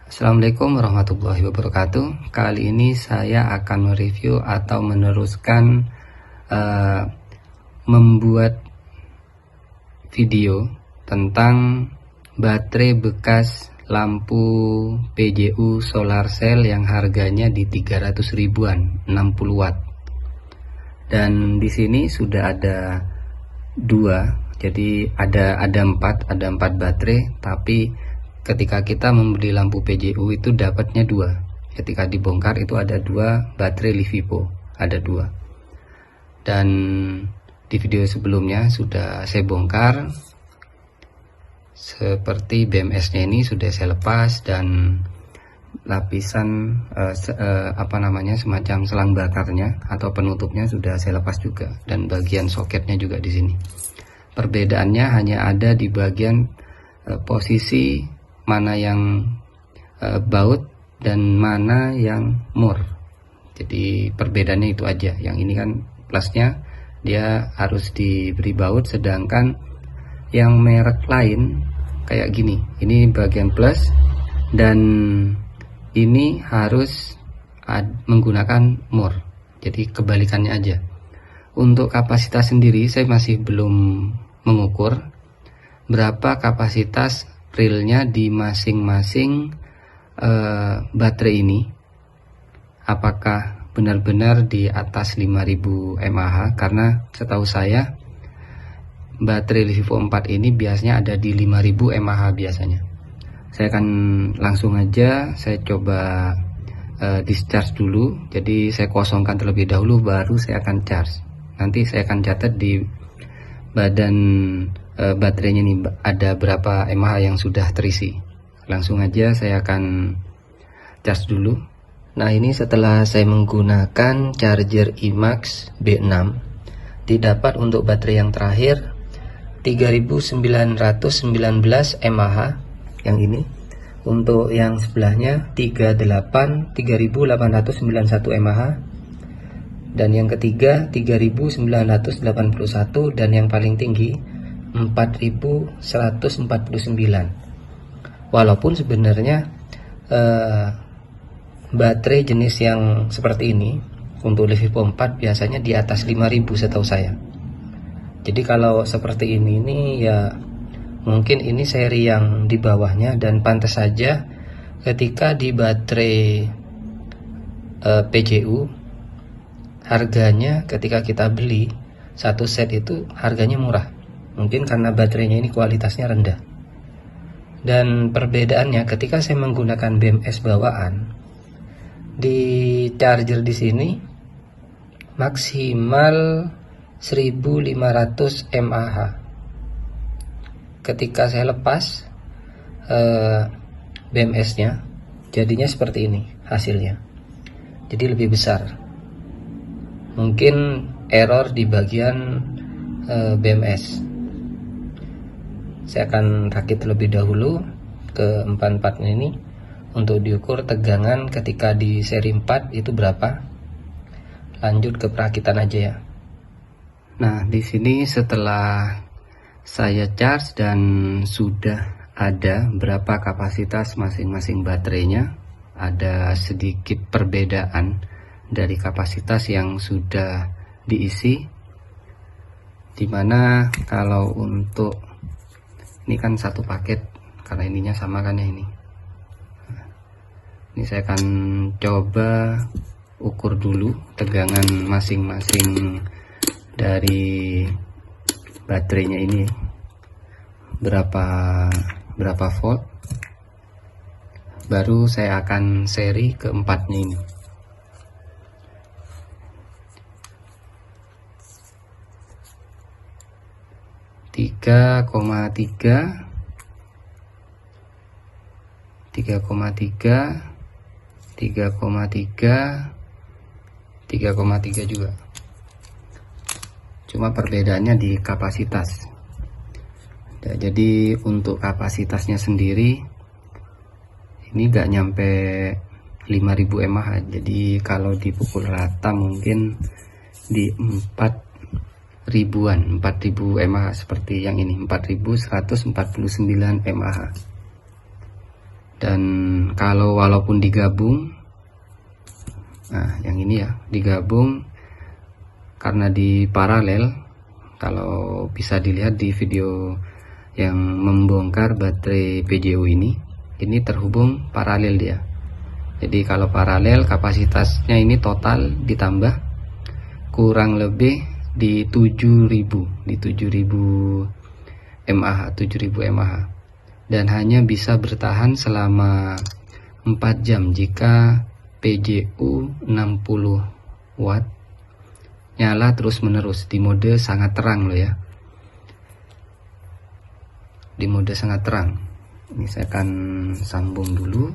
Assalamualaikum warahmatullahi wabarakatuh. Kali ini saya akan mereview atau meneruskan membuat video tentang baterai bekas lampu PJU solar cell yang harganya di 300 ribuan, 60 watt. Dan di sini sudah ada dua, jadi ada empat baterai, tapi ketika kita membeli lampu PJU itu dapatnya dua. Ketika dibongkar itu ada dua baterai Livipo, ada dua. Dan di video sebelumnya sudah saya bongkar, seperti BMS-nya ini sudah saya lepas, dan lapisan semacam selang bakarnya atau penutupnya sudah saya lepas juga, dan bagian soketnya juga di sini. Perbedaannya hanya ada di bagian posisi mana yang baut dan mana yang mur. Jadi perbedaannya itu aja. Yang ini kan plusnya dia harus diberi baut, sedangkan yang merek lain kayak gini, ini bagian plus dan ini harus menggunakan mur. Jadi kebalikannya aja. Untuk kapasitas sendiri saya masih belum mengukur berapa kapasitas realnya di masing-masing baterai ini, apakah benar-benar di atas 5000 mAh, karena setahu saya baterai Livipo 4 ini biasanya ada di 5000 mAh biasanya. Saya akan langsung aja saya coba discharge dulu. Jadi saya kosongkan terlebih dahulu baru saya akan charge. Nanti saya akan catat di badan baterainya nih ada berapa mAh yang sudah terisi. Langsung aja saya akan charge dulu. Nah, ini setelah saya menggunakan charger IMAX B6, didapat untuk baterai yang terakhir 3919 mAh yang ini. Untuk yang sebelahnya 3891 mAh, dan yang ketiga 3981, dan yang paling tinggi 4149. Walaupun sebenarnya baterai jenis yang seperti ini untuk Livipo 4 biasanya di atas 5000 setahu saya. Jadi kalau seperti ini ya mungkin ini seri yang di bawahnya, dan pantas saja ketika di baterai PJU harganya ketika kita beli satu set itu harganya murah. Mungkin karena baterainya ini kualitasnya rendah. Dan perbedaannya ketika saya menggunakan BMS bawaan, di charger di sini maksimal 1500 mAh. Ketika saya lepas BMS-nya, jadinya seperti ini hasilnya. Jadi lebih besar. Mungkin error di bagian BMS. Saya akan rakit terlebih dahulu ke empat-empatnya ini untuk diukur tegangan ketika di seri 4 itu berapa. Lanjut ke perakitan aja ya. Nah, di sini setelah saya charge dan sudah ada berapa kapasitas masing-masing baterainya, ada sedikit perbedaan dari kapasitas yang sudah diisi, dimana kalau untuk ini kan satu paket, karena ininya sama kan ya ini. Ini saya akan coba ukur dulu tegangan masing-masing dari baterainya ini berapa volt. Baru saya akan seri keempatnya ini. Tiga koma tiga juga. Cuma perbedaannya di kapasitas. Ya, jadi untuk kapasitasnya sendiri ini nggak nyampe 5000 mAh. Jadi kalau dipukul rata mungkin di 4000 mAh seperti yang ini, 4149 mAh. Dan kalau walaupun digabung, nah yang ini ya digabung karena di paralel, kalau bisa dilihat di video yang membongkar baterai PJU ini terhubung paralel dia. Jadi kalau paralel kapasitasnya ini total ditambah kurang lebih di 7000 mAh, 7000 mAh, dan hanya bisa bertahan selama 4 jam jika PJU 60 watt nyala terus menerus di mode sangat terang loh ya, di mode sangat terang. Ini saya akan sambung dulu,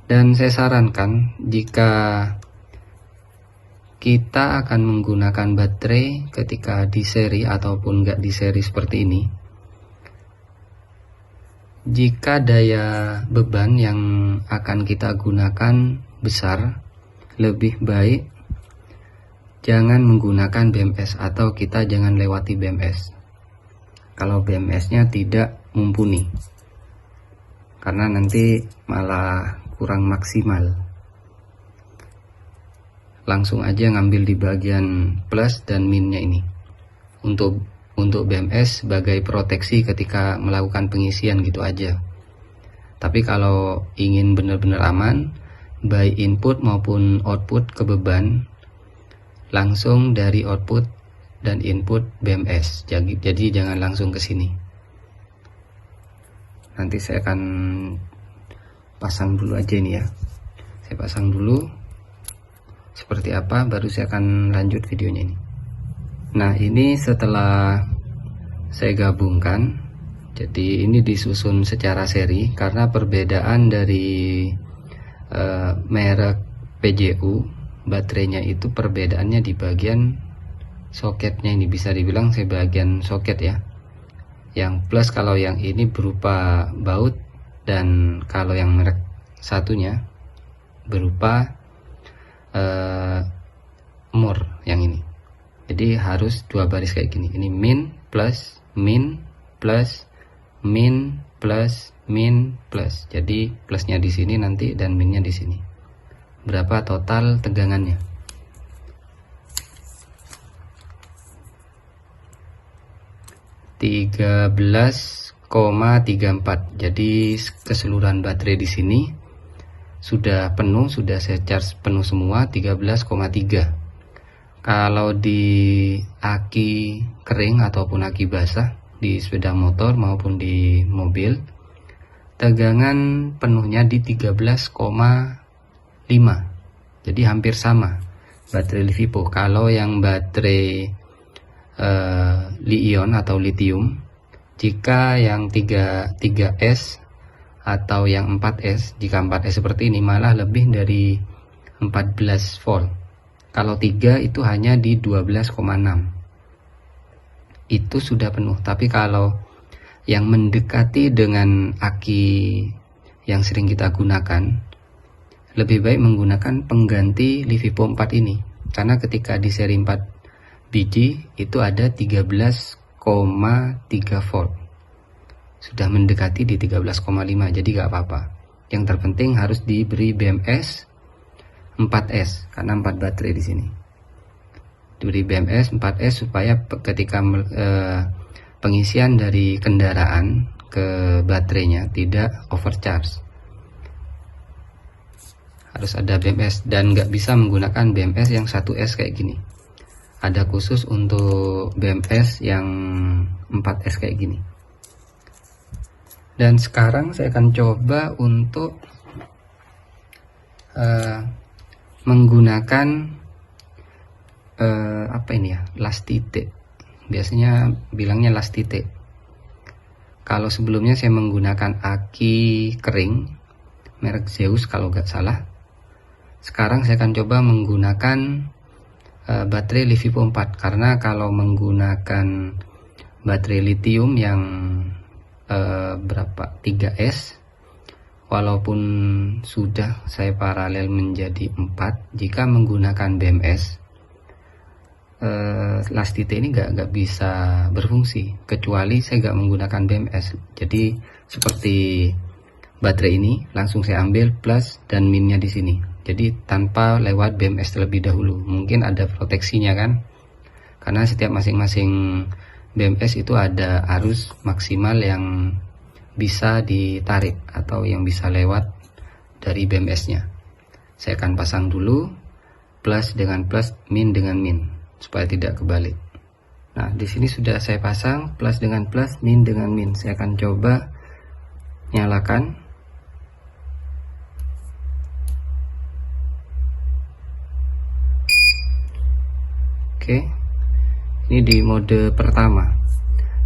dan saya sarankan jika kita akan menggunakan baterai ketika di seri ataupun enggak di seri seperti ini, jika daya beban yang akan kita gunakan besar, lebih baik jangan menggunakan BMS atau kita jangan lewati BMS kalau BMS-nya tidak mumpuni, karena nanti malah kurang maksimal. Langsung aja ngambil di bagian plus dan minnya ini untuk BMS sebagai proteksi ketika melakukan pengisian gitu aja. Tapi kalau ingin benar-benar aman, baik input maupun output ke beban, langsung dari output dan input BMS. Jadi jangan langsung ke sini. Nanti saya akan pasang dulu aja ini ya. Saya pasang dulu seperti apa, baru saya akan lanjut videonya ini. Nah, ini setelah saya gabungkan, jadi ini disusun secara seri karena perbedaan dari merek PJU baterainya itu perbedaannya di bagian soketnya. Ini bisa dibilang saya bagian soket ya. Yang plus kalau yang ini berupa baut, dan kalau yang merek satunya berupa more yang ini. Jadi harus dua baris kayak gini. Ini min plus min plus min plus min plus. Jadi plusnya di sini nanti dan minnya di sini. Berapa total tegangannya? (13,34). Jadi keseluruhan baterai di sini sudah penuh, sudah saya charge penuh semua 13,3. Kalau di aki kering ataupun aki basah di sepeda motor maupun di mobil, tegangan penuhnya di 13,5. Jadi hampir sama baterai Livipo. Kalau yang baterai Li-ion atau lithium, jika yang 3S atau yang 4S, jika 4S seperti ini malah lebih dari 14 volt. Kalau 3 itu hanya di 12,6. Itu sudah penuh. Tapi kalau yang mendekati dengan aki yang sering kita gunakan, lebih baik menggunakan pengganti Livipo 4 ini. Karena ketika di seri 4 biji itu ada 13,3 volt. Sudah mendekati di 13,5, jadi gak apa-apa. Yang terpenting harus diberi BMS 4S karena 4 baterai di sini. Diberi BMS 4S supaya ketika pengisian dari kendaraan ke baterainya tidak overcharge. Harus ada BMS, dan nggak bisa menggunakan BMS yang 1S kayak gini. Ada khusus untuk BMS yang 4S kayak gini. Dan sekarang saya akan coba untuk menggunakan apa ini ya, lastite. Biasanya bilangnya lastite. Kalau sebelumnya saya menggunakan aki kering merek Zeus kalau nggak salah. Sekarang saya akan coba menggunakan baterai Livipo 4, karena kalau menggunakan baterai lithium yang berapa 3S, walaupun sudah saya paralel menjadi 4, jika menggunakan BMS lastite ini nggak bisa berfungsi kecuali saya nggak menggunakan BMS. Jadi seperti baterai ini, langsung saya ambil plus dan minnya di sini. Jadi tanpa lewat BMS terlebih dahulu. Mungkin ada proteksinya kan, karena setiap masing-masing BMS itu ada arus maksimal yang bisa ditarik atau yang bisa lewat dari BMS-nya. Saya akan pasang dulu plus dengan plus, min dengan min, supaya tidak kebalik. Nah, di sini sudah saya pasang plus dengan plus, min dengan min. Saya akan coba nyalakan. Oke. Ini di mode pertama.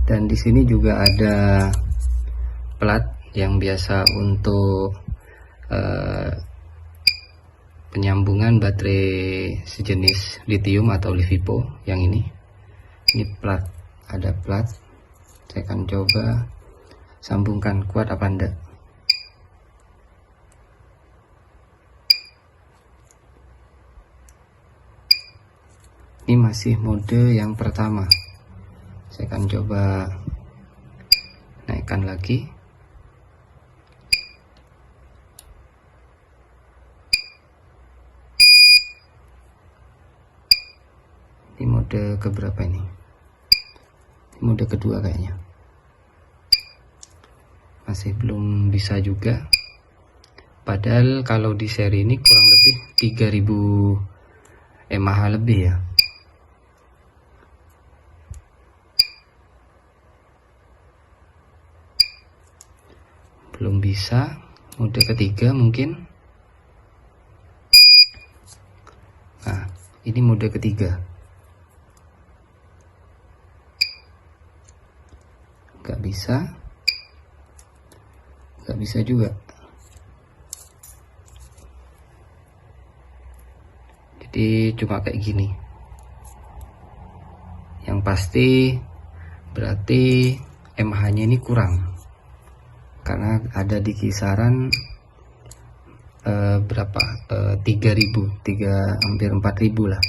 Dan di sini juga ada plat yang biasa untuk penyambungan baterai sejenis lithium atau LiFePO yang ini plat, ada plat. Saya akan coba sambungkan, kuat apa enggak. Ini masih mode yang pertama. Saya akan coba naikkan lagi. Ini mode keberapa ini? Ini mode kedua kayaknya. Masih belum bisa juga. Padahal kalau di seri ini kurang lebih 3000 mAh lebih ya. Belum bisa. Mode ketiga mungkin. Nah, ini mode ketiga. Gak bisa juga. Jadi cuma kayak gini. Yang pasti berarti mAh nya ini kurang, karena ada di kisaran berapa, 3000, hampir 4000 lah.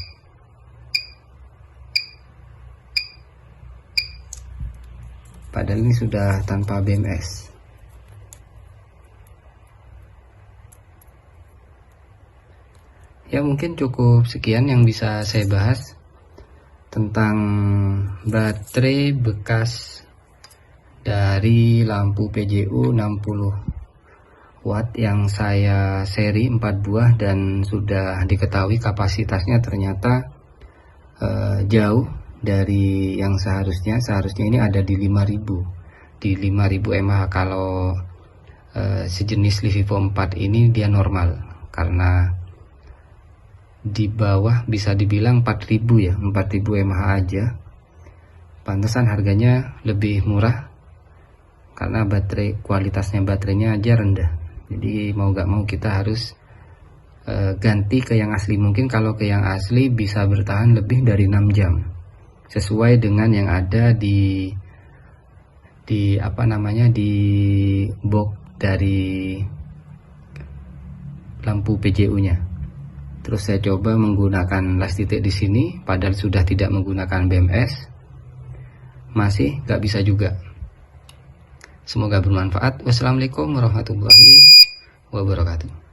Padahal ini sudah tanpa BMS. Ya, mungkin cukup sekian yang bisa saya bahas tentang baterai bekas dari lampu PJU 60 watt yang saya seri 4 buah, dan sudah diketahui kapasitasnya ternyata jauh dari yang seharusnya ini ada di 5000 mAh. Kalau sejenis LiFePO 4 ini dia normal, karena di bawah bisa dibilang 4000 ya, 4000 mAh aja. Pantesan harganya lebih murah, karena kualitasnya baterainya aja rendah. Jadi mau gak mau kita harus ganti ke yang asli. Mungkin kalau ke yang asli bisa bertahan lebih dari 6 jam, sesuai dengan yang ada di box dari lampu PJU nya. Terus saya coba menggunakan las titik di sini, padahal sudah tidak menggunakan BMS, masih gak bisa juga. Semoga bermanfaat. Wassalamualaikum warahmatullahi wabarakatuh.